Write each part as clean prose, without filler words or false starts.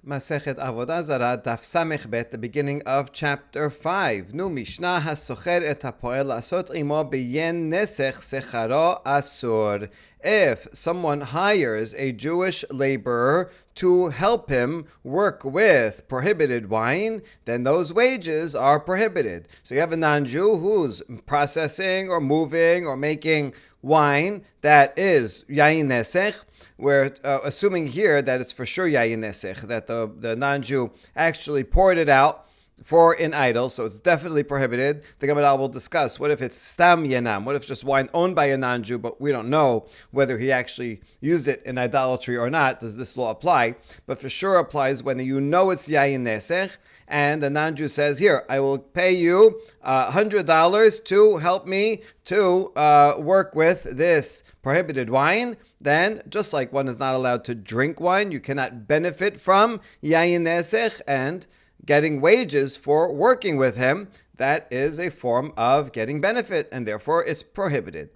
Masechet Avoda Zara Daf Samech Bet, the beginning of chapter 5. Nu Mishnah hasocher et hapoel asot imo beyen nesech secharo asur. If someone hires a Jewish laborer to help him work with prohibited wine, then those wages are prohibited. So you have a non-Jew who's processing or moving or making wine that is yayin nesech. We're assuming here that it's for sure yayin nesech, that the non-Jew actually poured it out for an idol, so it's definitely prohibited. The Gemara will discuss, what if it's stam yenam? What if it's just wine owned by a non-Jew, but we don't know whether he actually used it in idolatry or not? Does this law apply? But for sure applies when you know it's yayin nesech, and the non-Jew says, here, I will pay you $100 to help me to work with this prohibited wine. Then, just like one is not allowed to drink wine, you cannot benefit from yayin nesech and getting wages for working with him. That is a form of getting benefit, and therefore it's prohibited.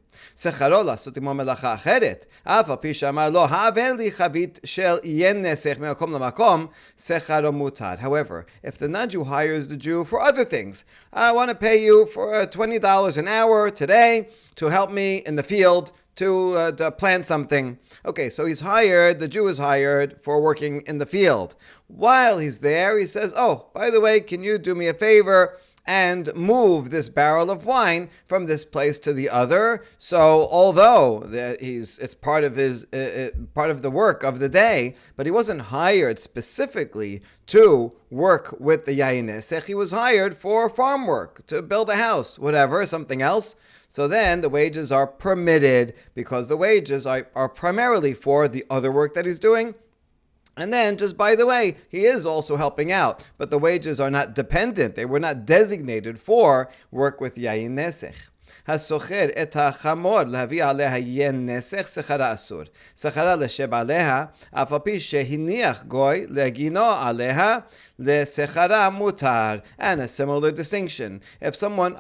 However, if the non-Jew hires the Jew for other things, I want to pay you for $20 an hour today to help me in the field to plant something. Okay, so the Jew is hired for working in the field. While he's there, he says, oh, by the way, can you do me a favor and move this barrel of wine from this place to the other? So although it's part of the work of the day, but he wasn't hired specifically to work with the yayin nesech. He was hired for farm work, to build a house, whatever, something else. So then the wages are permitted because the wages are primarily for the other work that he's doing. And then, just by the way, he is also helping out, but the wages are not dependent. They were not designated for work with yayin nesech. הסוחר את החמור להביא עליה ין נסך סחרה אסור. סחרה לשב עליה, אף על פי שהניח גוי לגינו עליה, לסחרה מותר. And a similar distinction. If someone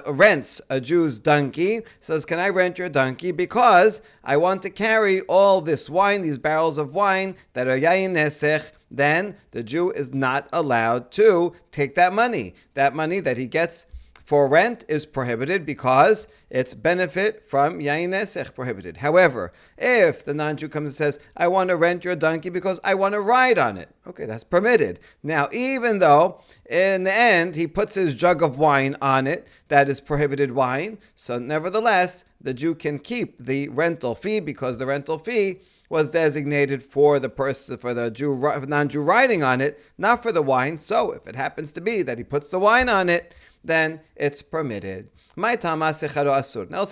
rents a Jew's donkey, says, can I rent your donkey? Because I want to carry all this wine, these barrels of wine that are yayin nesech, then the Jew is not allowed to take that money. That money that he gets for rent is prohibited because its benefit from yayin nesech prohibited. However, if the non-Jew comes and says, I want to rent your donkey because I want to ride on it, okay, that's permitted. Now, even though in the end he puts his jug of wine on it, that is prohibited wine, so nevertheless, the Jew can keep the rental fee because the rental fee was designated for the non-Jew riding on it, not for the wine. So if it happens to be that he puts the wine on it, then it's permitted. Now let's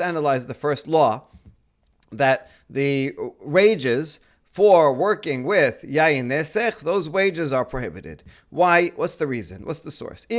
analyze the first law, that the wages for working with yayin nesech, those wages are prohibited. Why? What's the reason? What's the source? So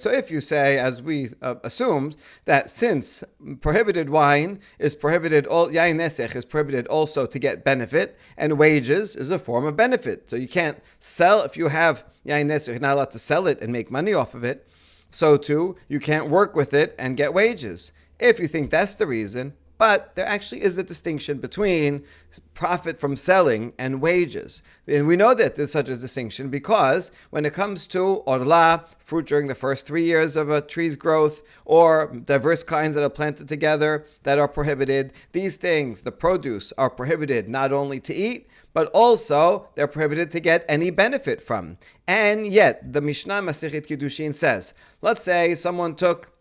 if you say, as we assumed, that since prohibited wine is prohibited, yayin nesech is prohibited also to get benefit, and wages is a form of benefit. So you can't sell, if you have yayin nesech, you're not allowed to sell it and make money off of it. So too, you can't work with it and get wages. If you think that's the reason, but there actually is a distinction between profit from selling and wages. And we know that there's such a distinction because when it comes to orla, fruit during the first 3 years of a tree's growth, or diverse kinds that are planted together that are prohibited, these things, the produce, are prohibited not only to eat, but also they're prohibited to get any benefit from. And yet, the Mishnah Masechet Kiddushin says, let's say someone took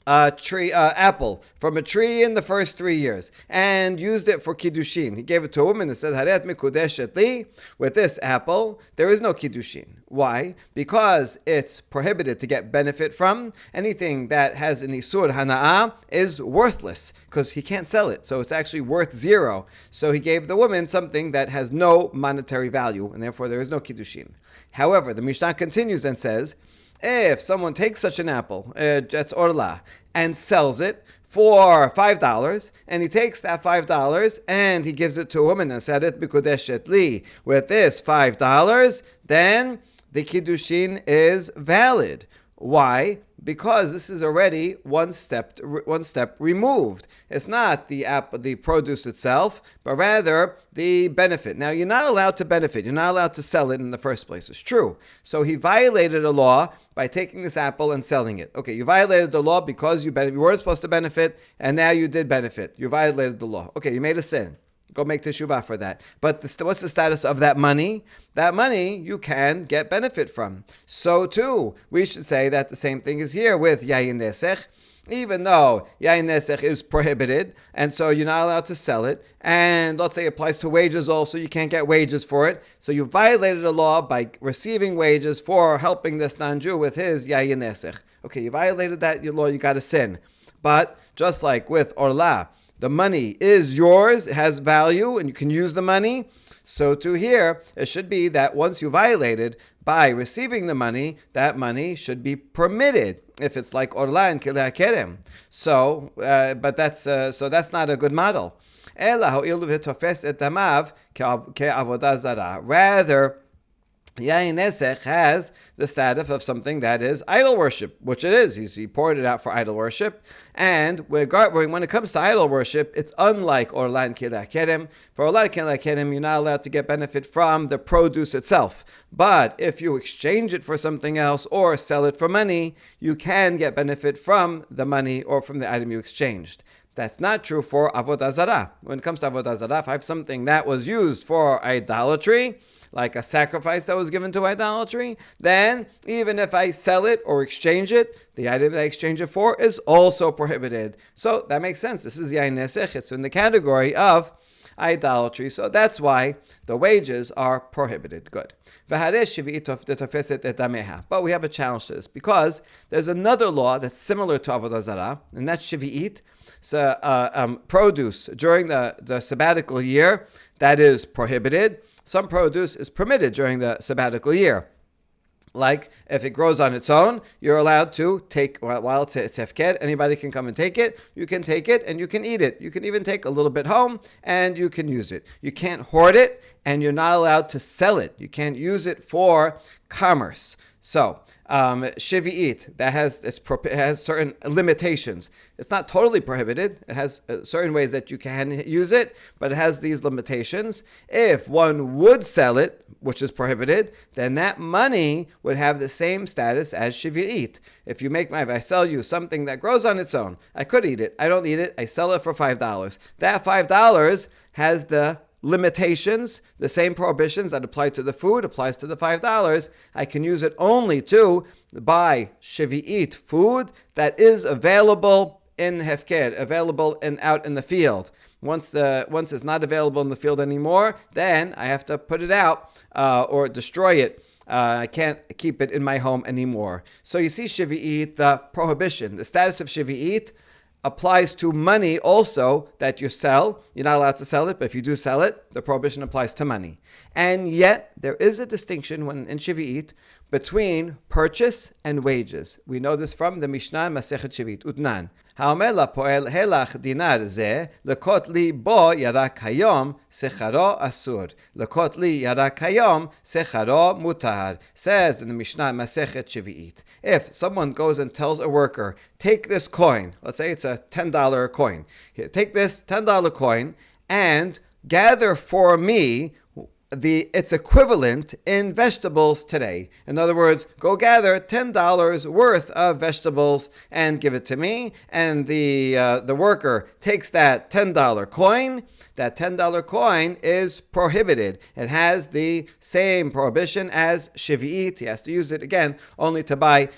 apple from a tree in the first 3 years and used it for kiddushin. He gave it to a woman and said, Haret mikudeshet li, with this apple, there is no kiddushin. Why? Because it's prohibited to get benefit from. Anything that has an isur hana'ah is worthless because he can't sell it. So it's actually worth zero. So he gave the woman something that has no monetary value, and therefore there is no kiddushin. However, the Mishnah continues and says, if someone takes such an apple, that's orla, and sells it for $5, and he takes that $5 and he gives it to a woman and said it bikudeshet li, with this $5, then the kiddushin is valid. Why? because this is already one step removed. It's not the produce itself, but rather the benefit. Now, you're not allowed to benefit. You're not allowed to sell it in the first place. It's true. So he violated a law by taking this apple and selling it. Okay, you violated the law because you weren't supposed to benefit, and now you did benefit. You violated the law. Okay, you made a sin. Go make teshuvah for that. But what's the status of that money? That money you can get benefit from. So too, we should say that the same thing is here with yayin nesech. Even though yayin nesech is prohibited, and so you're not allowed to sell it, and let's say it applies to wages also, you can't get wages for it, so you violated the law by receiving wages for helping this non-Jew with his yayin nesech. Okay, you violated that law, you got a sin. But just like with orla, the money is yours, it has value, and you can use the money. So too here, it should be that once you violated by receiving the money, that money should be permitted. If it's like orla and kilei kerem. So, but that's not a good model. Rather, yayin nesech has the status of something that is idol worship, which it is. He poured it out for idol worship. And when it comes to idol worship, it's unlike orla and kilei kerem. For orla and kilei kerem, you're not allowed to get benefit from the produce itself. But if you exchange it for something else or sell it for money, you can get benefit from the money or from the item you exchanged. That's not true for Avoda Zara. When it comes to Avoda Zara, if I have something that was used for idolatry, like a sacrifice that was given to idolatry, then even if I sell it or exchange it, the item that I exchange it for is also prohibited. So that makes sense. This is yayin nesech. It's in the category of idolatry. So that's why the wages are prohibited. Good. But we have a challenge to this because there's another law that's similar to Avodah Zarah, and that's Shvi'it. So produce during the sabbatical year that is prohibited. Some produce is permitted during the sabbatical year. Like if it grows on its own, you're allowed to take, while it's hefker, anybody can come and take it. You can take it and you can eat it. You can even take a little bit home and you can use it. You can't hoard it and you're not allowed to sell it. You can't use it for commerce. So, Shvi'it, it has certain limitations. It's not totally prohibited. It has certain ways that you can use it, but it has these limitations. If one would sell it, which is prohibited, then that money would have the same status as Shvi'it. If I sell you something that grows on its own, I could eat it. I don't eat it. I sell it for $5. That $5 has the limitations, the same prohibitions that apply to the food applies to the $5. I can use it only to buy Shvi'it food that is available in hefker, available out in the field. Once it's not available in the field anymore, then I have to put it out or destroy it. I can't keep it in my home anymore. So you see Shvi'it, the prohibition, the status of Shvi'it applies to money also that you sell. You're not allowed to sell it, but if you do sell it, the prohibition applies to money. And yet, there is a distinction in Shvi'it between purchase and wages. We know this from the Mishnah Masechet Shvi'it, Utnan. האומר לפועל הלך דינר זה, לקות לי בו ירק היום, שכרו אסור. לקות לי ירק היום, שכרו מותר. Says in the Mishnah Masechet Shvi'it. If someone goes and tells a worker, take this coin, let's say it's a $10 coin. Here, take this $10 coin and gather for me its equivalent in vegetables today. In other words, go gather $10 worth of vegetables and give it to me. And the worker takes that $10 coin. That $10 coin is prohibited. It has the same prohibition as Shvi'it. He has to use it again only to buy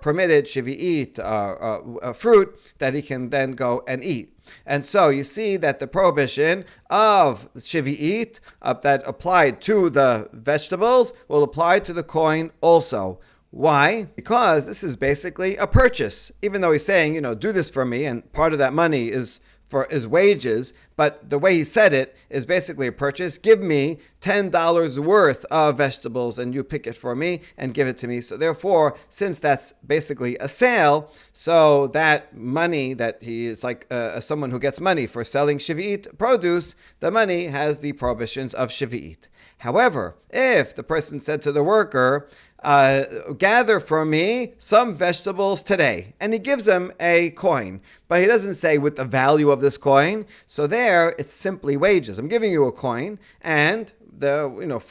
permitted Shvi'it fruit that he can then go and eat. And so you see that the prohibition of Shvi'it that applied to the vegetables will apply to the coin also. Why? Because this is basically a purchase. Even though he's saying, do this for me, and part of that money is wages, but the way he said it is basically a purchase. Give me $10 worth of vegetables and you pick it for me and give it to me. So therefore, since that's basically a sale, so that money that he is like someone who gets money for selling Shvi'it produce, the money has the prohibitions of Shvi'it. However, if the person said to the worker, gather for me some vegetables today, and he gives him a coin, but he doesn't say with the value of this coin, so there it's simply wages. I'm giving you a coin, and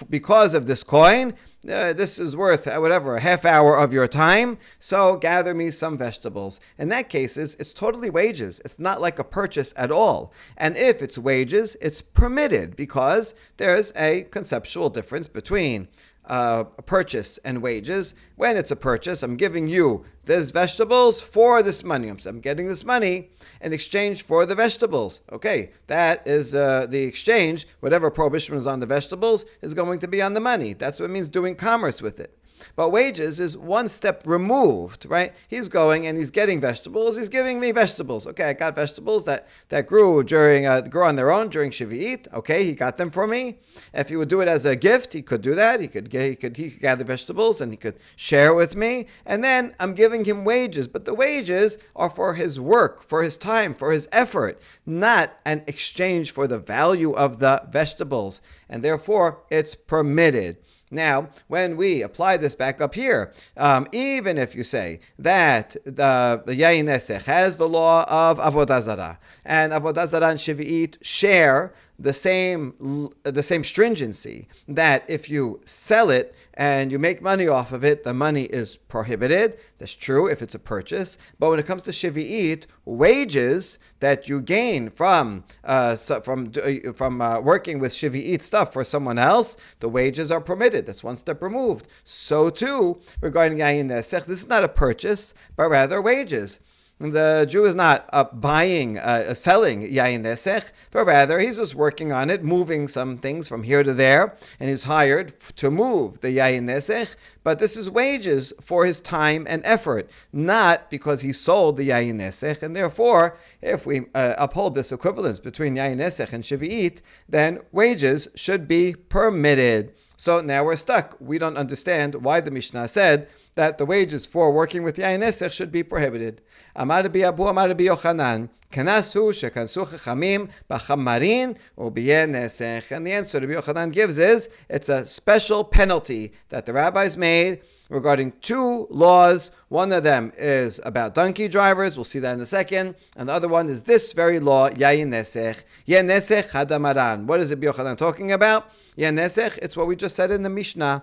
because of this coin, this is worth a half hour of your time, so gather me some vegetables. In that case, it's totally wages. It's not like a purchase at all. And if it's wages, it's permitted because there's a conceptual difference between a purchase and wages. When it's a purchase, I'm giving you these vegetables for this money. I'm getting this money in exchange for the vegetables. Okay, that is the exchange. Whatever prohibition is on the vegetables is going to be on the money. That's what it means doing commerce with it. But wages is one step removed, right? He's going and he's getting vegetables. He's giving me vegetables. Okay, I got vegetables that grew grew on their own during Shavuot. Okay, he got them for me. If he would do it as a gift, he could do that. He could gather vegetables and he could share with me. And then I'm giving him wages. But the wages are for his work, for his time, for his effort, not an exchange for the value of the vegetables. And therefore, it's permitted. Now, when we apply this back up here, even if you say that the Yayin Nesech has the law of Avoda Zara, and Avoda Zara and Shavuot share the same stringency, that if you sell it and you make money off of it, the money is prohibited. That's true if it's a purchase. But when it comes to Shavuot, wages that you gain from working with Shavuot stuff for someone else, the wages are permitted. That's one step removed. So too, regarding Yayin Nesech, this is not a purchase, but rather wages. The Jew is not selling Yayin Nesech, but rather he's just working on it, moving some things from here to there, and he's hired to move the Yayin Nesech, but this is wages for his time and effort, not because he sold the Yayin Nesech, and therefore, if we uphold this equivalence between Yayin Nesech and Shavuot, then wages should be permitted. So now we're stuck. We don't understand why the Mishnah said that the wages for working with Yayin Nesech should be prohibited. Amar Rabbi Abu, Amar Rabbi Yochanan, Kanasu shekansu chachamim b'chamarin u'b'yen nesech. And the answer Rabbi Yochanan gives is, it's a special penalty that the rabbis made regarding two laws. One of them is about donkey drivers. We'll see that in a second. And the other one is this very law, Yayin Nesech. Yayin Nesech hadamaran. What is Rabbi Yochanan talking about? Yayin Nesech, it's what we just said in the Mishnah.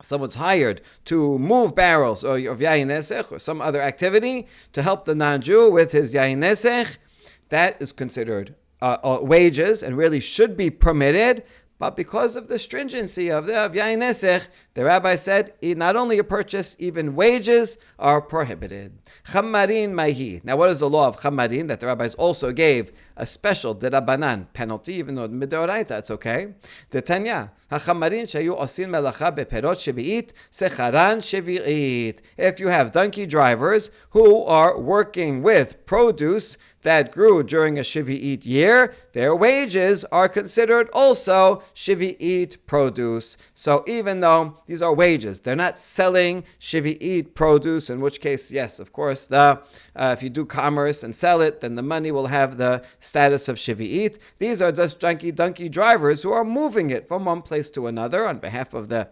Someone's hired to move barrels of Yayin Nesech or some other activity to help the non-Jew with his Yayin Nesech. That is considered wages and really should be permitted. But because of the stringency of Yayin Nesech, the rabbi said not only a purchase, even wages are prohibited. Chamarin Maihi. Now, what is the law of Chamarin that the rabbis also gave a special derabanan penalty, even though midoraita it's okay? Detanya. Hachamarin shayu osin melacha beperot shevi'it secharan shevi'it. If you have donkey drivers who are working with produce that grew during a Shavuot year, their wages are considered also Shavuot produce. So even though these are wages, they're not selling Shavuot produce, in which case, yes, of course, if you do commerce and sell it, then the money will have the status of Shavuot. These are just donkey drivers who are moving it from one place to another on behalf of the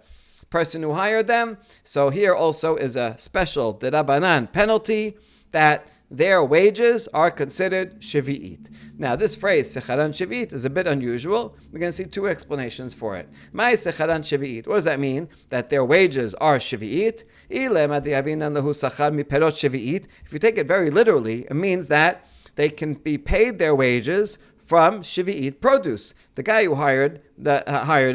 person who hired them. So here also is a special derabanan penalty that their wages are considered Shavuot. Now, this phrase, Secharan Shavuot, is a bit unusual. We're going to see two explanations for it. Mai Secharan Shavuot. What does that mean? That their wages are Shavuot. If you take it very literally, it means that they can be paid their wages from Shavuot produce. The guy who hired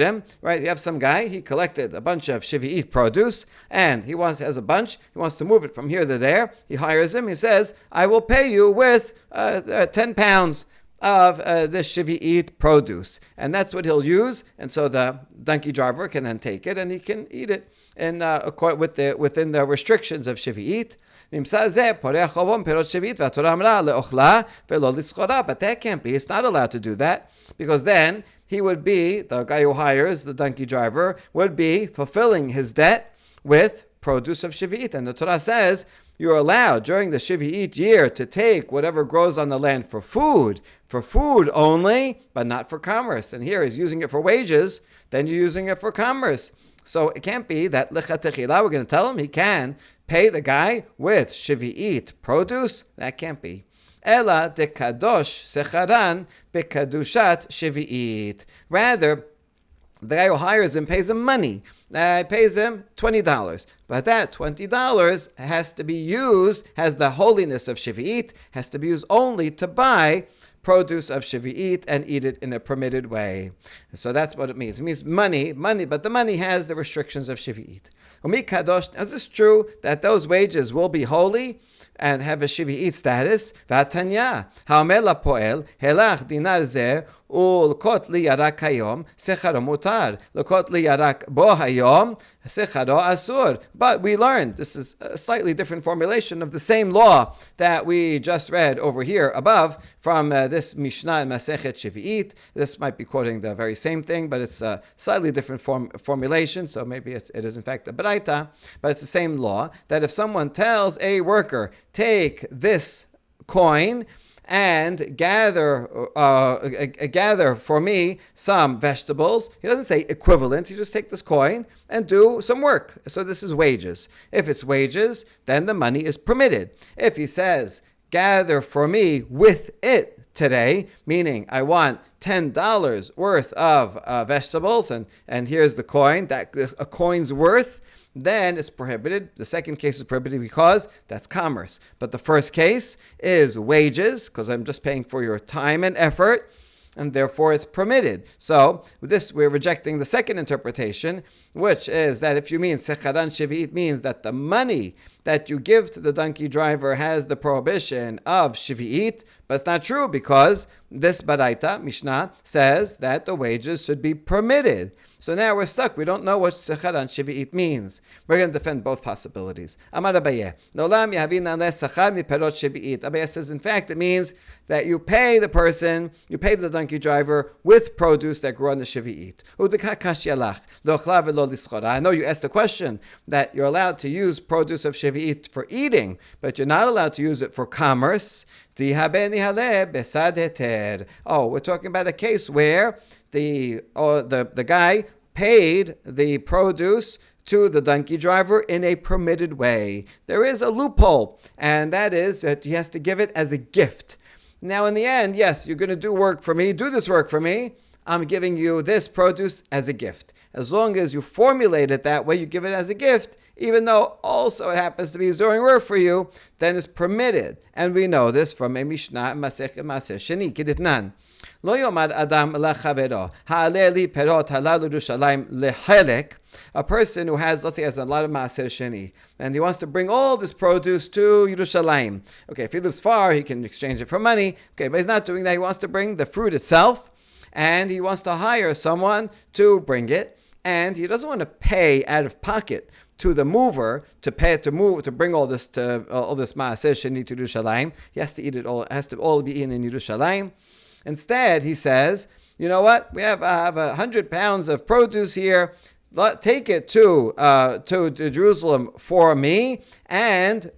him, right? You have some guy, he collected a bunch of Shavuot produce, and he wants to move it from here to there. He hires him, he says, I will pay you with 10 pounds of this Shavuot produce. And that's what he'll use, and so the donkey driver can then take it, and he can eat it within the restrictions of Shavuot. But that can't be. It's not allowed to do that, because then he would be, the guy who hires the donkey driver, would be fulfilling his debt with produce of Shavuot. And the Torah says, you're allowed during the Shvi'it year to take whatever grows on the land for food only, but not for commerce. And here he's using it for wages, then you're using it for commerce. So it can't be that lechatechila, we're going to tell him he can pay the guy with Shvi'it produce. That can't be. Ela de kadosh secharan bekadushat Shvi'it. Rather, the guy who hires him pays him money. Pays him $20. But that $20 has to be used, has the holiness of Shvi'it, has to be used only to buy produce of Shvi'it and eat it in a permitted way. So that's what it means. It means money, but the money has the restrictions of Shvi'it. Is this true that those wages will be holy and have a Shvi'it status? V'atanya, ha'omer la'poel, helach dinar zeh, ולקוט לי ירק היום, שכרו מותר. לקוט לי ירק בו היום, שכרו אסור. But we learned, this is a slightly different formulation of the same law that we just read over here above from this Mishnah in Masechet Shvi'it. This might be quoting the very same thing, but it's a slightly different formulation, so maybe it is in fact a baraita, but it's the same law, that if someone tells a worker, take this coin and gather for me some vegetables. He doesn't say equivalent. He just take this coin and do some work. So this is wages. If it's wages, then the money is permitted. If he says, gather for me with it today, meaning I want $10 worth of vegetables, and here's the coin, that a coin's worth, then it's prohibited. The second case is prohibited because that's commerce. But the first case is wages, because I'm just paying for your time and effort, and therefore it's permitted. So with this, we're rejecting the second interpretation, which is that if you mean secharan shvi'it means that the money that you give to the donkey driver has the prohibition of shvi'it, but it's not true because this baraita, Mishnah, says that the wages should be permitted. So now we're stuck. We don't know what secharan shvi'it means. We're going to defend both possibilities. Amar Abaye, Nolam yahavina sachar miperot shvi'it. Abaye says, in fact, it means that you pay the person, you pay the donkey driver with produce that grew on the shvi'it. I know you asked a question that you're allowed to use produce of shvi'it for eating, but you're not allowed to use it for commerce. Oh, we're talking about a case where the guy paid the produce to the donkey driver in a permitted way. There is a loophole, and that is that he has to give it as a gift. Now, in the end, yes, you're going to do work for me, do this work for me. I'm giving you this produce as a gift. As long as you formulate it that way, you give it as a gift, even though also it happens to be he's doing work for you, then it's permitted. And we know this from a Mishnah, Masechet Maaseh Sheni, Kiditnan. Lo yomad adam lachavero, ha'aleh li perot halal Yerushalayim lehelek. A person who has, let's say, has a lot of Maaser Sheni, and he wants to bring all this produce to Yerushalayim. Okay, if he lives far, he can exchange it for money. Okay, but he's not doing that. He wants to bring the fruit itself, and he wants to hire someone to bring it, and he doesn't want to pay out of pocket to the mover to bring all this Maaser Sheni to Yerushalayim. He has to eat it all. It has to all be eaten in Yerushalayim. Instead, he says, you know what? I have 100 pounds of produce here. Take it to Jerusalem for me, and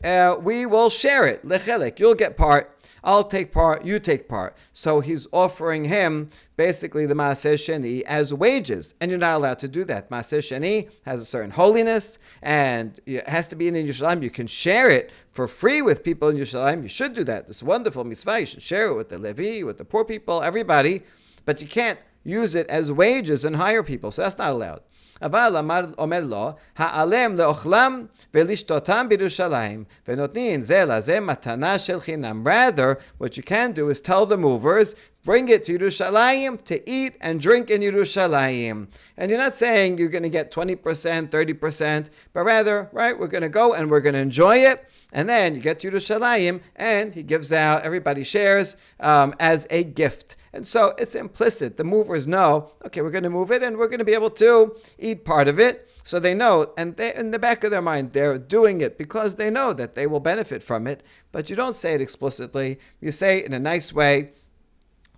we will share it. Lechelek, you'll get part. I'll take part. You take part. So he's offering him basically the Maaser Sheni as wages, and you're not allowed to do that. Maaser Sheni has a certain holiness, and it has to be in Yerushalayim. You can share it for free with people in Yerushalayim. You should do that. It's a wonderful mitzvah. You should share it with the Levi, with the poor people, everybody. But you can't use it as wages and hire people. So that's not allowed. אבל אומר לו, העלם לאוכלם ולשתותם בירושלים, ונותנים זה לזה מתנה של חינם. Rather, what you can do is tell the movers, bring it to Yerushalayim to eat and drink in Yerushalayim. And you're not saying you're going to get 20%, 30%, but rather, right, we're going to go and we're going to enjoy it. And then you get to Yerushalayim, and he gives out, everybody shares as a gift. And so it's implicit. The movers know, okay, we're going to move it, and we're going to be able to eat part of it. So they know, and they, in the back of their mind, they're doing it because they know that they will benefit from it. But you don't say it explicitly. You say it in a nice way.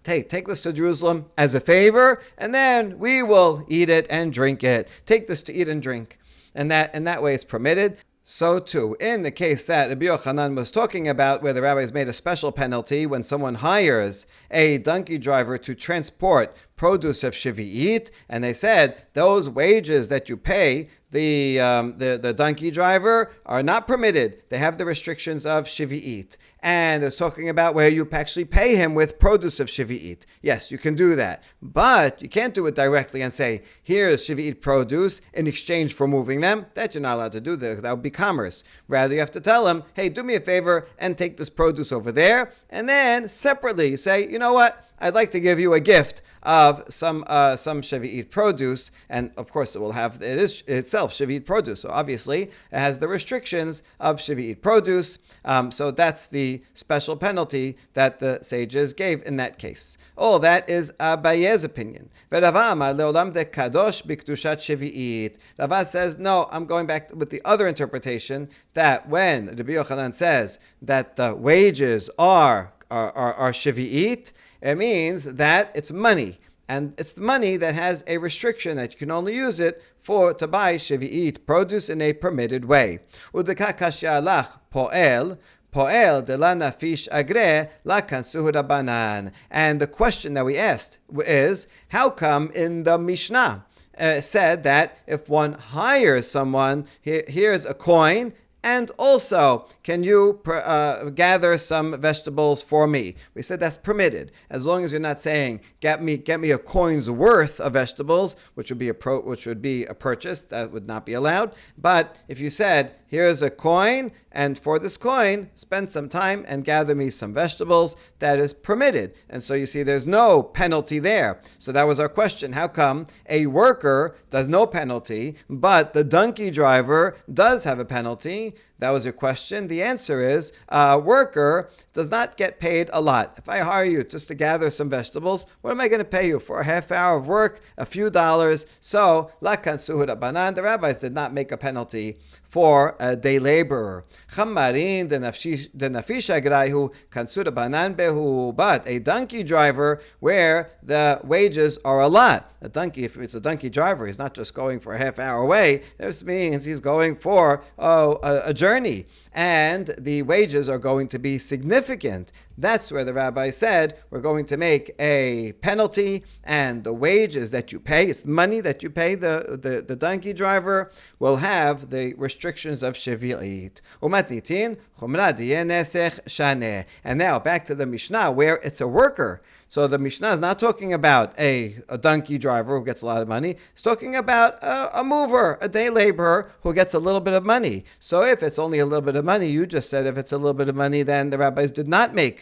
Take this to Jerusalem as a favor, and then we will eat it and drink it. Take this to eat and drink. And that way it's permitted. So too, in the case that Rabbi Yochanan was talking about, where the rabbis made a special penalty when someone hires a donkey driver to transport produce of Shavuot, and they said those wages that you pay the donkey driver are not permitted. They have the restrictions of Shavuot. And it's talking about where you actually pay him with produce of Shavuot. Yes, you can do that. But you can't do it directly and say, here's Shavuot produce in exchange for moving them. That you're not allowed to do. That would be commerce. Rather, you have to tell him, hey, do me a favor and take this produce over there. And then separately you say, you know what? I'd like to give you a gift of some Shavuot produce, and of course it is itself Shavuot produce. So obviously it has the restrictions of Shavuot produce. So that's the special penalty that the sages gave in that case. All that is Abaye's opinion. Rava says, no, I'm going back with the other interpretation that when Rabbi Yochanan says that the wages are Shavuot, it means that it's money. And it's the money that has a restriction that you can only use it to buy Shavuot produce in a permitted way. And the question that we asked is, how come in the Mishnah said that if one hires someone, here's a coin, and also, can you gather some vegetables for me? We said that's permitted, as long as you're not saying get me a coin's worth of vegetables, which would be a purchase. That would not be allowed. But if you said, here's a coin, and for this coin, spend some time and gather me some vegetables, that is permitted. And so you see, there's no penalty there. So that was our question. How come a worker does no penalty, but the donkey driver does have a penalty? That was your question. The answer is a worker does not get paid a lot. If I hire you just to gather some vegetables, what am I going to pay you for? A half hour of work, a few dollars. So, lakan suhu rabbanan, the rabbis did not make a penalty for a day laborer. Chamarin de nafisha graihu kansura banan behu. But a donkey driver where the wages are a lot. A donkey, if it's a donkey driver, he's not just going for a half hour away. This means he's going for a journey. And the wages are going to be significant. That's where the rabbi said we're going to make a penalty, and the wages that you pay, it's money that you pay the donkey driver, will have the restrictions of Shavuot. And now back to the Mishnah where it's a worker. So the Mishnah is not talking about a donkey driver who gets a lot of money. It's talking about a mover, a day laborer who gets a little bit of money. So if it's only a little bit of money, you just said if it's a little bit of money, then the rabbis did not make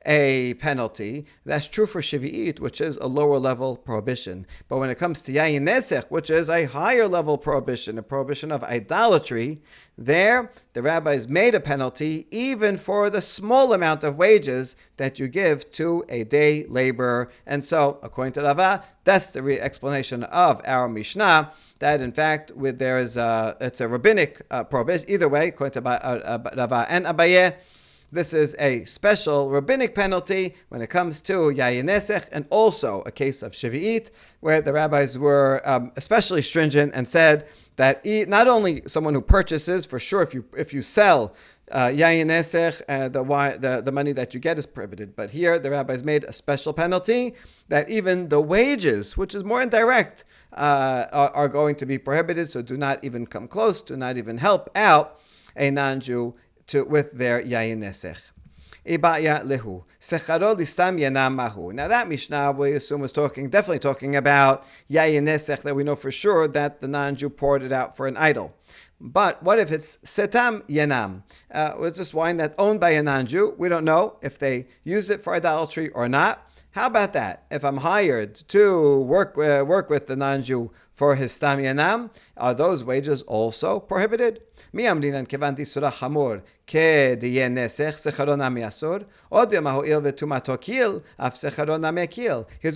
a penalty. That's true for Shavuot, which is a lower level prohibition. But when it comes to Yayin Nesech, which is a higher level prohibition, a prohibition of idolatry, there the rabbis made a penalty even for the small amount of wages that you give to a day laborer. And so, according to Rava, that's the explanation of our Mishnah, that in fact it's a rabbinic prohibition. Either way, according to Rava and Abaye, this is a special rabbinic penalty when it comes to Yayin Nesech, and also a case of Shavuot, where the rabbis were especially stringent and said that not only someone who purchases, for sure, if you sell Yayin Nesech, the money that you get is prohibited. But here the rabbis made a special penalty that even the wages, which is more indirect, are going to be prohibited. So do not even come close, do not even help out a non-Jew with their Yayin Nesech. Ibaya lehu secharo listam yanam mahu. Now that Mishnah we assume was definitely talking about Yayin Nesech, that we know for sure that the non-Jew poured it out for an idol. But what if it's setam yanam? It's just wine that's owned by a non-Jew. We don't know if they use it for idolatry or not. How about that? If I'm hired to work with the non-Jew for his stam yanam, are those wages also prohibited? Here's the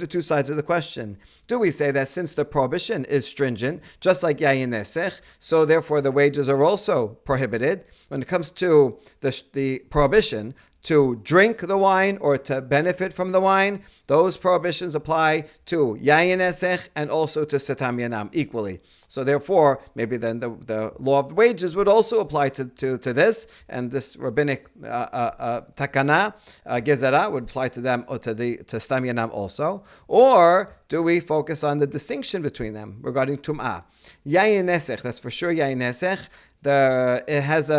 two sides of the question. Do we say that since the prohibition is stringent, just like Yayin Nesech, so therefore the wages are also prohibited? When it comes to the prohibition to drink the wine or to benefit from the wine, those prohibitions apply to yayin nesech and also to setam yanam equally. So therefore, maybe then the law of wages would also apply to this, and this rabbinic takana, gezerah, would apply to them or to stam yanam also. Or do we focus on the distinction between them regarding tum'ah? Yayin nesech, that's for sure yayin nesech. It has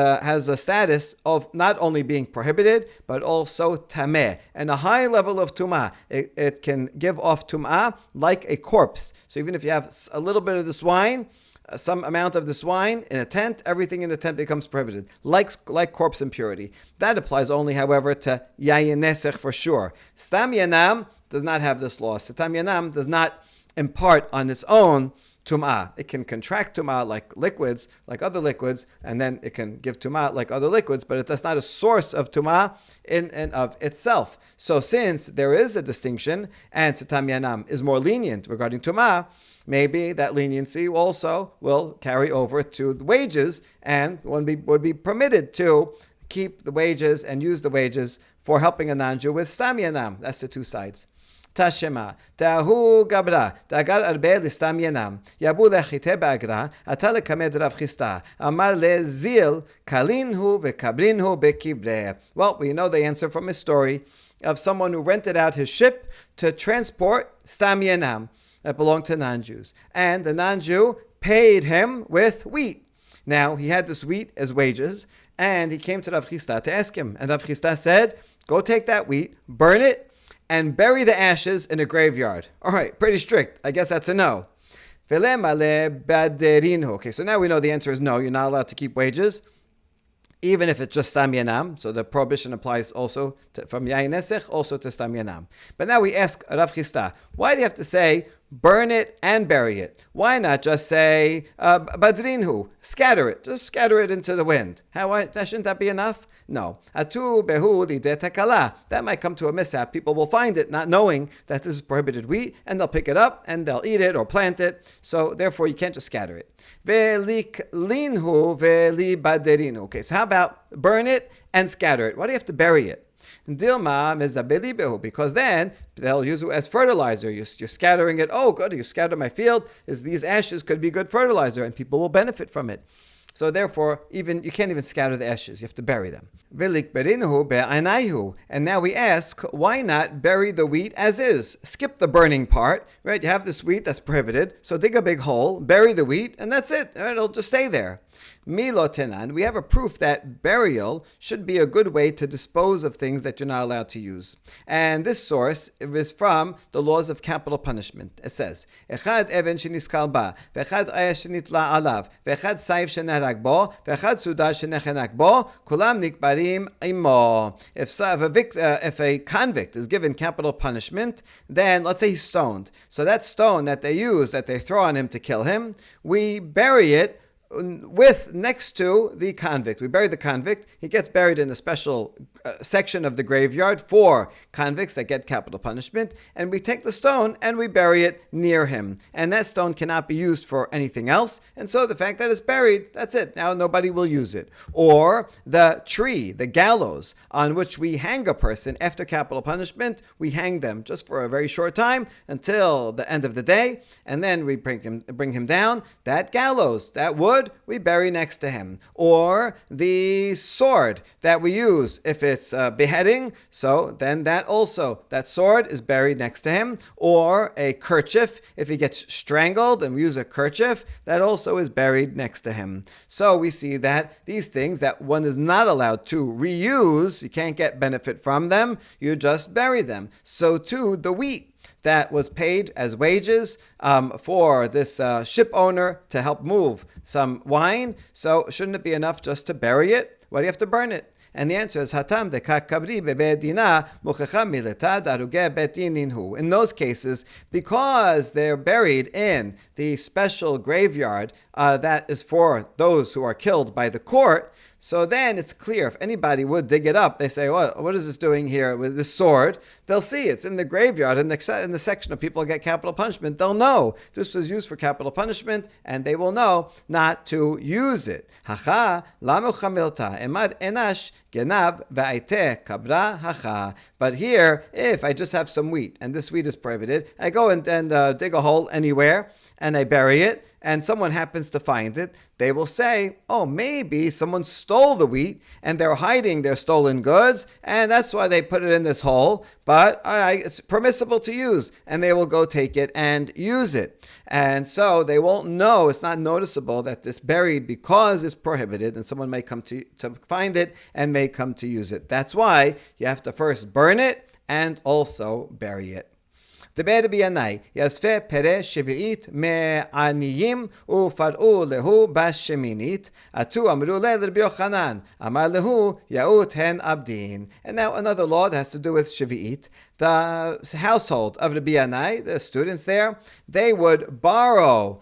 a status of not only being prohibited, but also tameh, and a high level of tum'ah. It can give off tum'ah like a corpse. So even if you have a little bit of this wine, some amount of this wine in a tent, everything in the tent becomes prohibited, like corpse impurity. That applies only, however, to yayin nesech for sure. Stam yanam does not have this law. Stam yanam does not impart on its own tum'ah. It can contract tum'ah like liquids, like other liquids, and then it can give tum'ah like other liquids, but it's not a source of tum'ah in and of itself. So since there is a distinction, and Setam Yanam is more lenient regarding tum'ah, maybe that leniency also will carry over to the wages, and one would be permitted to keep the wages and use the wages for helping a non-Jew with Stam Yanam. That's the two sides. Tashema, Tahu Gabra, Tagar Arbe Listam Yanam, Yabu Lechite Bagra, Atale Kamed Rav Chista, Amar Le Zil, Kalinhu Vekabrinhu Bekibre. Well, we know the answer from his story of someone who rented out his ship to transport Stam Yanam that belonged to non-Jews. And the non-Jew paid him with wheat. Now, he had this wheat as wages, and he came to Rav Chista to ask him. And Rav Chista said, go take that wheat, burn it, and bury the ashes in a graveyard. All right, pretty strict. I guess that's a no. Okay, so now we know the answer is no. You're not allowed to keep wages, even if it's just stam yanam. So the prohibition applies also from yayin nesech, also to stam yanam. But now we ask Rav Chista, why do you have to say burn it and bury it? Why not just say badrinhu, scatter it, just scatter it into the wind? Shouldn't that be enough? No. Atu behu lideh takala. That might come to a mishap. People will find it not knowing that this is prohibited wheat, and they'll pick it up and they'll eat it or plant it. So therefore you can't just scatter it. Veliklinhu velibaderinu. Okay, so how about burn it and scatter it? Why do you have to bury it? Dilma mezabelibehu, because then they'll use it as fertilizer. You're scattering it. Oh, good, you scattered my field. These ashes could be good fertilizer, and people will benefit from it. So therefore, you can't even scatter the ashes. You have to bury them. And now we ask, why not bury the wheat as is? Skip the burning part, right? You have this wheat that's prohibited, so dig a big hole, bury the wheat, and that's it. Right? It'll just stay there. Milotenan, we have a proof that burial should be a good way to dispose of things that you're not allowed to use. And this source is from the laws of capital punishment. It says, Echad even sheniskal ba, vechad aya shenitla alav, vechad saif shenarag bo, vechad suda shenechenak bo, kulam nikbarim imo. If a convict is given capital punishment, then let's say he's stoned. So that stone that they use, that they throw on him to kill him, we bury it next to the convict. We bury the convict. He gets buried in a special section of the graveyard for convicts that get capital punishment. And we take the stone and we bury it near him. And that stone cannot be used for anything else. And so the fact that it's buried, that's it. Now nobody will use it. Or the tree, the gallows on which we hang a person after capital punishment, we hang them just for a very short time until the end of the day. And then we bring him down. That gallows, that wood, we bury next to him. Or the sword that we use if it's beheading, so then that sword is buried next to him. Or a kerchief, if he gets strangled and we use a kerchief, that also is buried next to him. So we see that these things that one is not allowed to reuse, you can't get benefit from them, you just bury them. So too the wheat that was paid as wages for this ship owner to help move some wine. So shouldn't it be enough just to bury it? Why do you have to burn it? And the answer is hatam de kakabri bebedina muchecha mileta daruge betininhu. In those cases, because they're buried in the special graveyard that is for those who are killed by the court, So then it's clear. If anybody would dig it up, they say, what is this doing here with this sword? They'll see it's in the graveyard in the section of people who get capital punishment. They'll know this was used for capital punishment, and they will know not to use it. Hacha lamu chamilta emad enash genav va'ite kabra hacha. But here, if I just have some wheat, and this wheat is prohibited, I go and dig a hole anywhere, and I bury it, and someone happens to find it, they will say, maybe someone stole the wheat and they're hiding their stolen goods, and that's why they put it in this hole, but it's permissible to use, and they will go take it and use it. And so they won't know, it's not noticeable that this buried because it's prohibited, and someone may come to find it and may come to use it. That's why you have to first burn it and also bury it. דבר בינאי, יאספה פרא שביעית מעניים ופרעו להו בשמינית, עטו אמרו לרבי יוחנן, אמר להו יאות הן עבדין. And now another law that has to do with Shavi'it. The household of Rabbi Yanai, the students there, they would borrow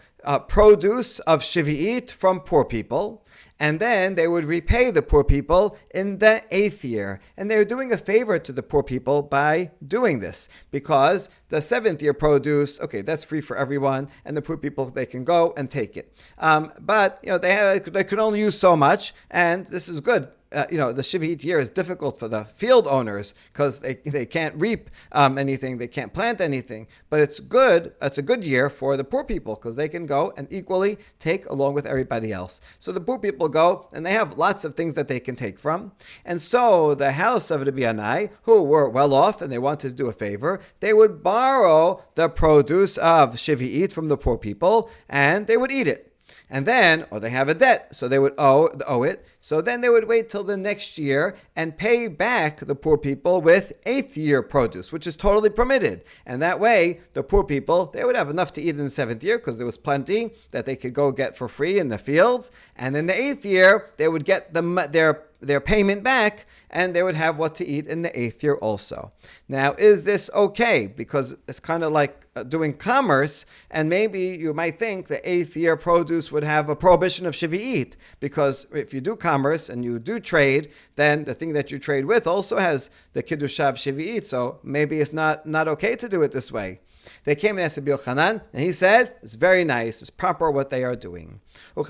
produce of Shavi'it from poor people, and then they would repay the poor people in the 8th year. And they were doing a favor to the poor people by doing this, because the 7th year produce, that's free for everyone, and the poor people, they can go and take it. But they could only use so much, and this is good. The Shivit year is difficult for the field owners because they can't reap anything, they can't plant anything. But it's good. It's a good year for the poor people because they can go and equally take along with everybody else. So the poor people go and they have lots of things that they can take from. And so the house of Rabbi Yanai, who were well off and they wanted to do a favor, they would borrow the produce of Shivit from the poor people and they would eat it. And then, or they have a debt, so they would owe it. So then they would wait till the next year and pay back the poor people with 8th year produce, which is totally permitted. And that way, the poor people, they would have enough to eat in the 7th year because there was plenty that they could go get for free in the fields. And in the 8th year, they would get their payment back, and they would have what to eat in the 8th year also. Now, is this okay? Because it's kind of like doing commerce, and maybe you might think the 8th year produce would have a prohibition of Shavi'it, because if you do commerce and you do trade, then the thing that you trade with also has the Kiddushav Shavi'it, so maybe it's not okay to do it this way. They came and asked Rabbi Yochanan, and he said, it's very nice, it's proper what they are doing. And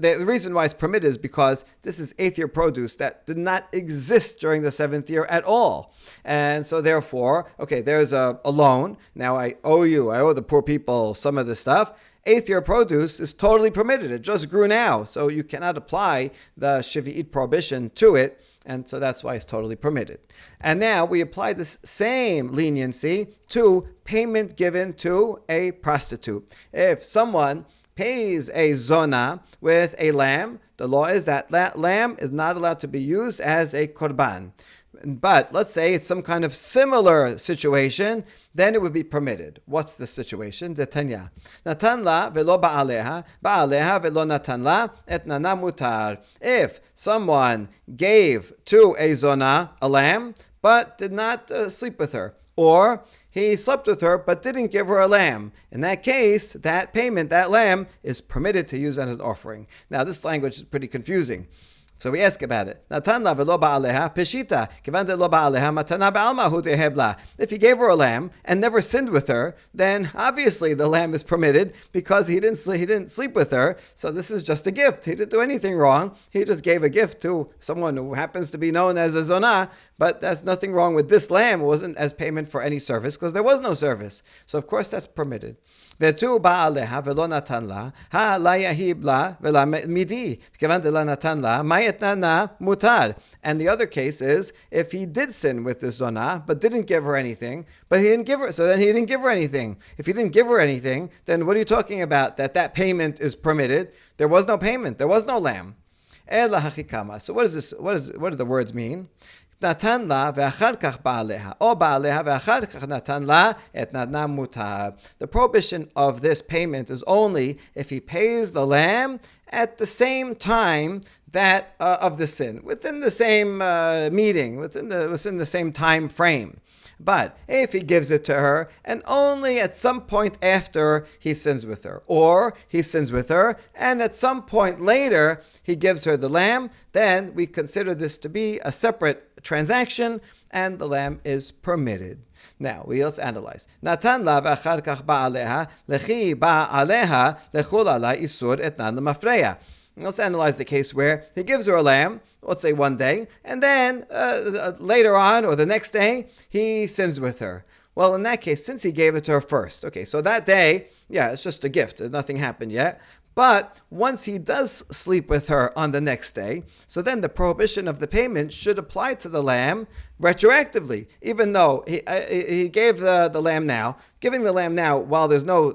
the reason why it's permitted is because this is 8th year produce that did not exist during the 7th year at all. And so therefore, there's a loan. Now I owe the poor people some of the stuff. 8th year produce is totally permitted. It just grew now. So you cannot apply the Shavi'it prohibition to it. And so that's why it's totally permitted. And now we apply this same leniency to payment given to a prostitute. If someone pays a zona with a lamb, the law is that lamb is not allowed to be used as a korban. But let's say it's some kind of similar situation, then it would be permitted. What's the situation? Detanya. Natan la velo ba'aleha, ba'aleha velo natan la, et nana mutar. If someone gave to a zona a lamb, but did not sleep with her, or he slept with her but didn't give her a lamb, in that case, that payment, that lamb, is permitted to use as an offering. Now, this language is pretty confusing. So we ask about it. Natan la velo ba'aleha peshita, kivan de lo ba'aleha matana ba'alma hu tehebla. If he gave her a lamb and never sinned with her, then obviously the lamb is permitted because he didn't sleep with her. So this is just a gift. He didn't do anything wrong. He just gave a gift to someone who happens to be known as a zonah. But there's nothing wrong with this lamb. It wasn't as payment for any service because there was no service. So of course that's permitted. Vetu ba'aleha velo natan la, ha la yahib la vela midi, kivan de la natan la, ma'etnana mutar. And the other case is if he did sin with the zonah but didn't give her anything, but he didn't give her, so then he didn't give her anything. If he didn't give her anything, then what are you talking about? That payment is permitted. There was no payment. There was no lamb. Ela hachikama. So what is this? What do the words mean? Natan la ve'achar kach ba'aleha, o ba'aleha ve'achar kach natan la et natna mutar. The prohibition of this payment is only if he pays the lamb at the same time that of the sin, within the same meeting, within the same time frame. But if he gives it to her and only at some point after he sins with her, or he sins with her and at some point later he gives her the lamb, then we consider this to be a separate transaction and the lamb is permitted. Now, let's analyze. Natan la v'achar kach ba'aleha, lechi ba'aleha, lechul ala isur etnan l'mafreya. Let's analyze the case where he gives her a lamb, let's say one day, and then later on, or the next day, he sins with her. Well, in that case, since he gave it to her first, okay, so that day, yeah, it's just a gift. Nothing happened yet. But once he does sleep with her on the next day, so then the prohibition of the payment should apply to the lamb retroactively, even though he gave the lamb now. Giving the lamb now while there's no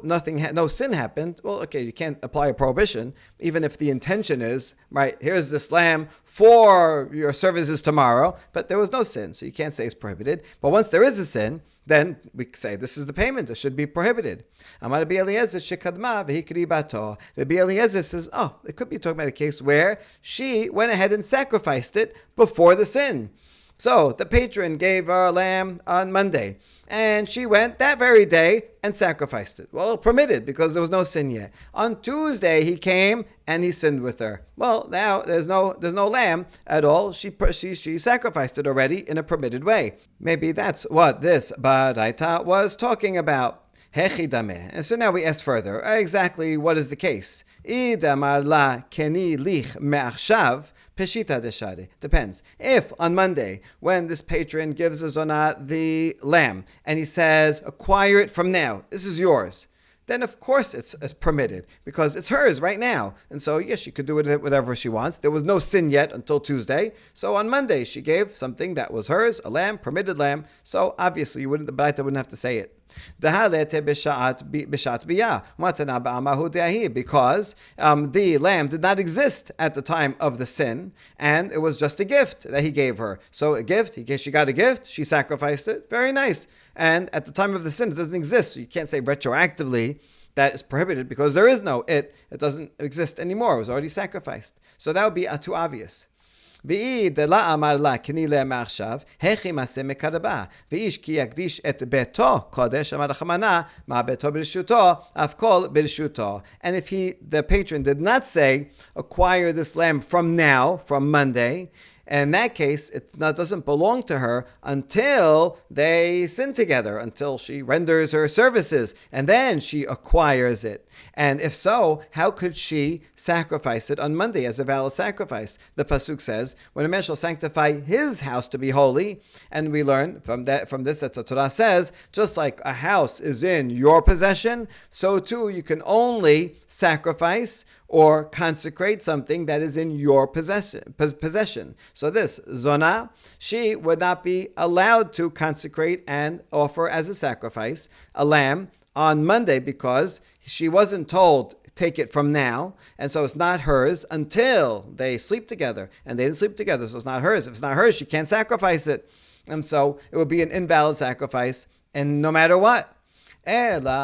sin happened, well, okay, you can't apply a prohibition, even if the intention is, right, here's this lamb for your services tomorrow, but there was no sin, so you can't say it's prohibited. But once there is a sin, then we say this is the payment. It should be prohibited. Amar Rabbi Eliezer shekadma v'hikri bato. Rabbi Eliezer says, it could be talking about a case where she went ahead and sacrificed it before the sin. So the patron gave her a lamb on Monday, and she went that very day and sacrificed it. Well, permitted because there was no sin yet. On Tuesday he came and he sinned with her. Well, now there's no lamb at all. She sacrificed it already in a permitted way. Maybe that's what this baraita was talking about. Hechidameh. And so now we ask further, exactly what is the case? Idamar la keni lich me'achshav. Peshita deshade. Depends. If on Monday, when this patron gives a zonah the lamb, and he says, acquire it from now, this is yours, then of course it's permitted, because it's hers right now. And so, yes, she could do it whatever she wants. There was no sin yet until Tuesday. So on Monday, she gave something that was hers, a lamb, permitted lamb. So obviously, the Baraita wouldn't have to say it. Because the lamb did not exist at the time of the sin, and it was just a gift that he gave her. So a gift, she got a gift, she sacrificed it, very nice. And at the time of the sin, it doesn't exist, so you can't say retroactively that is prohibited because there is no it doesn't exist anymore, it was already sacrificed. So that would be too obvious. ואי דלה אמר לה קני לה מעכשיו, הכי מעשה מקרבה, ואיש כי יקדיש את ביתו קודש, אמר החמנה, מה ביתו ברשותו, אף כל ברשותו. And if the patron did not say, acquire this lamb from now, from Monday, in that case, it doesn't belong to her until they sin together, until she renders her services, and then she acquires it. And if so, how could she sacrifice it on Monday as a valid sacrifice? The pasuk says, when a man shall sanctify his house to be holy, and we learn from this that the Torah says, just like a house is in your possession, so too you can only sacrifice or consecrate something that is in your possession. So this zonah, she would not be allowed to consecrate and offer as a sacrifice a lamb on Monday because she wasn't told take it from now, and so it's not hers until they sleep together, and they didn't sleep together, so it's not hers. If it's not hers, she can't sacrifice it, and so it would be an invalid sacrifice, and no matter what. Rather,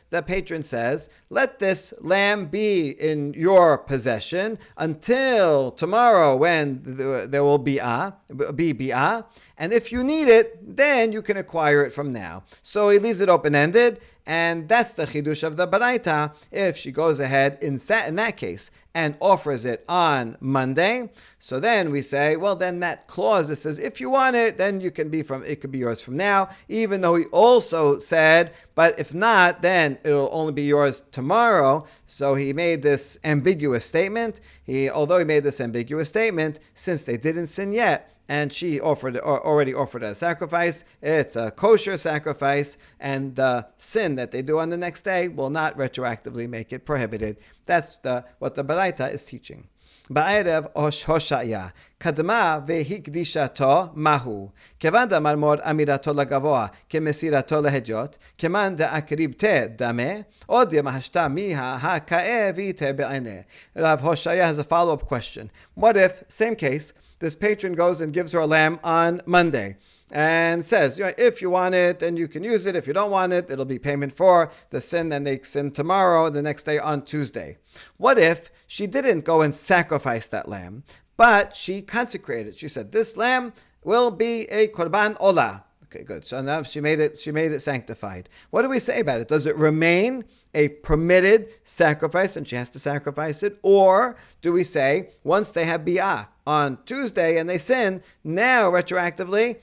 the patron says, let this lamb be in your possession until tomorrow when there will be bi'ah, and if you need it, then you can acquire it from now. So he leaves it open-ended, and that's the chidush of the baraita. If she goes ahead in that case and offers it on Monday, so then we say, well, then that clause that says if you want it, then it could be yours from now. Even though he also said, but if not, then it'll only be yours tomorrow. So he made this ambiguous statement. Although he made this ambiguous statement, since they didn't sin yet, and she already offered a sacrifice, it's a kosher sacrifice, and the sin that they do on the next day will not retroactively make it prohibited. That's what the baraita is teaching. בערב הושעיה, קדמה והקדישתו מהו, כיוון דאמר מור אמירתו לגבוה כמסירתו להדיוט, כמאן דאקריבתה דמה, עוד ימהשתה מיה הכאה ויתה בעיני. Rav Hoshaya has a follow-up question. What if, same case, this patron goes and gives her a lamb on Monday, and says, if you want it, then you can use it. If you don't want it, it'll be payment for the sin that they sin tomorrow, the next day on Tuesday. What if she didn't go and sacrifice that lamb, but she consecrated? She said, this lamb will be a korban olah. Okay, good. So now she made it sanctified. What do we say about it? Does it remain a permitted sacrifice and she has to sacrifice it? Or do we say, once they have bi'ah on Tuesday and they sin, now retroactively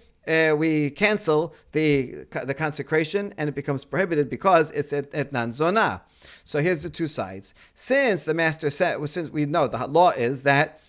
we cancel the consecration and it becomes prohibited because it's etnan zonah? So here's the two sides. Since the master said, since we know the law is that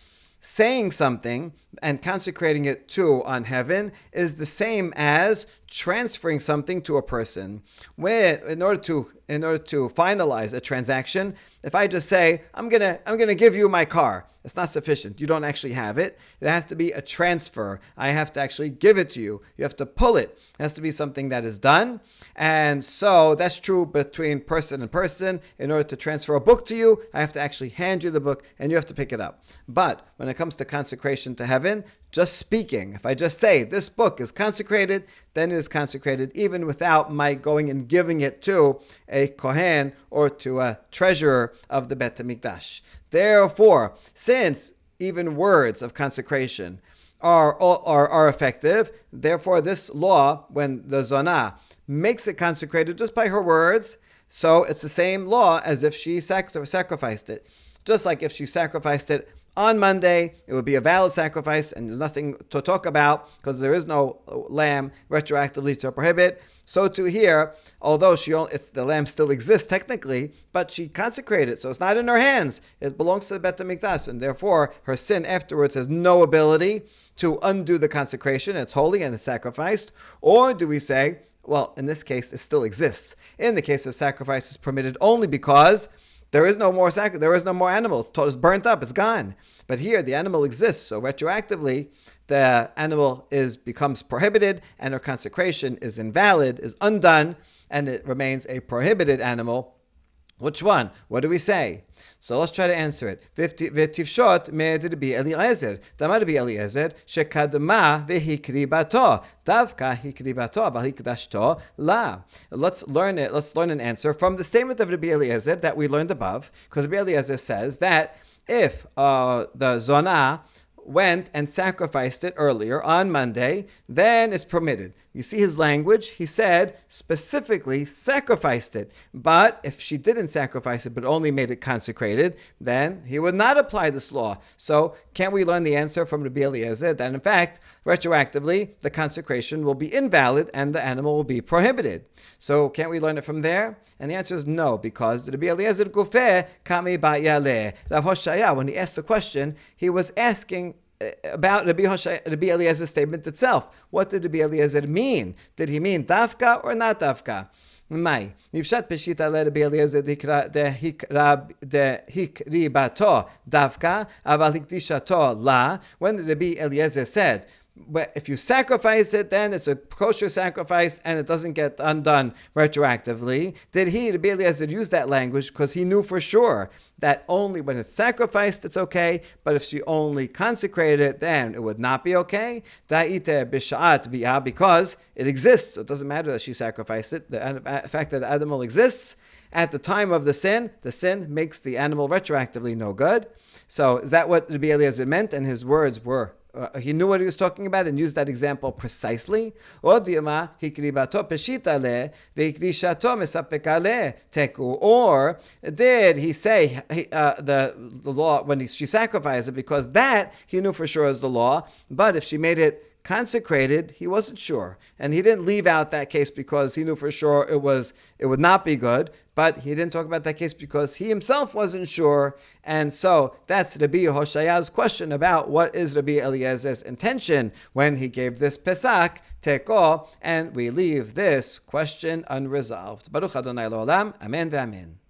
saying something and consecrating it to on heaven is the same as transferring something to a person. Where in order to finalize a transaction, if I just say I'm gonna give you my car, it's not sufficient. You don't actually have it. There has to be a transfer. I have to actually give it to you. You have to pull it. It has to be something that is done. And so that's true between person and person. In order to transfer a book to you, I have to actually hand you the book and you have to pick it up. But when it comes to consecration to heaven, just speaking, if I just say this book is consecrated, then it is consecrated even without my going and giving it to a kohen or to a treasurer of the Bet HaMikdash. Therefore, since even words of consecration are effective, therefore this law, when the zonah makes it consecrated just by her words, so it's the same law as if she sacrificed it. Just like if she sacrificed it on Monday, it would be a valid sacrifice and there's nothing to talk about because there is no lamb retroactively to prohibit. So too here, although the lamb still exists technically, but she consecrated it, so it's not in her hands. It belongs to the Bet HaMikdash, and therefore her sin afterwards has no ability to undo the consecration. It's holy and it's sacrificed. Or do we say, well, in this case, it still exists. In the case of sacrifice, it's permitted only because there is no more there is no more animal. It's burnt up. It's gone. But here, the animal exists. So retroactively, the animal becomes prohibited, and her consecration is invalid, is undone, and it remains a prohibited animal. Which one? What do we say? So let's try to answer it. V'tivshot me'ed Rabbi Eliezer. Damar Rabbi Eliezer shekadma v'hikribato. Davka hikribato v'hikdashto la. Let's learn an answer from the statement of Rabbi Eliezer that we learned above. Because Rabbi Eliezer says that if the zonah went and sacrificed it earlier on Monday, then it's permitted. You see his language? He said specifically sacrificed it. But if she didn't sacrifice it but only made it consecrated, then he would not apply this law. So can't we learn the answer from Rabbi Eliezer that in fact, retroactively, the consecration will be invalid and the animal will be prohibited? So can't we learn it from there? And the answer is no, because Rabbi Eliezer Gufeh Kami Ba'yaleh. Rav Hoshaya, when he asked the question, he was asking about Rabbi Eliezer's statement itself. What did Rabbi Eliezer mean? Did he mean dafka or not dafka? Mai. Nivshat peshita le Rabbi Eliezer de hikribato dafka, aval hikdishato la. When Rabbi Eliezer said, but if you sacrifice it, then it's a kosher sacrifice and it doesn't get undone retroactively. Did Rabbi Eliezer, use that language because he knew for sure that only when it's sacrificed it's okay, but if she only consecrated it, then it would not be okay? Da'ite b'sha'at bi'ah, because it exists. So it doesn't matter that she sacrificed it. The fact that the animal exists at the time of the sin makes the animal retroactively no good. So is that what Rabbi Eliezer meant? And his words were, he knew what he was talking about and used that example precisely. Or did he say the law when she sacrificed it because that he knew for sure is the law, but if she made it consecrated, he wasn't sure, and he didn't leave out that case because he knew for sure it would not be good, but he didn't talk about that case because he himself wasn't sure. And so that's Rabbi Hoshaya's question about what is Rabbi Eliezer's intention when he gave this Pesach Teko, and we leave this question unresolved. Baruch Adonai L'olam, Amen ve'amen.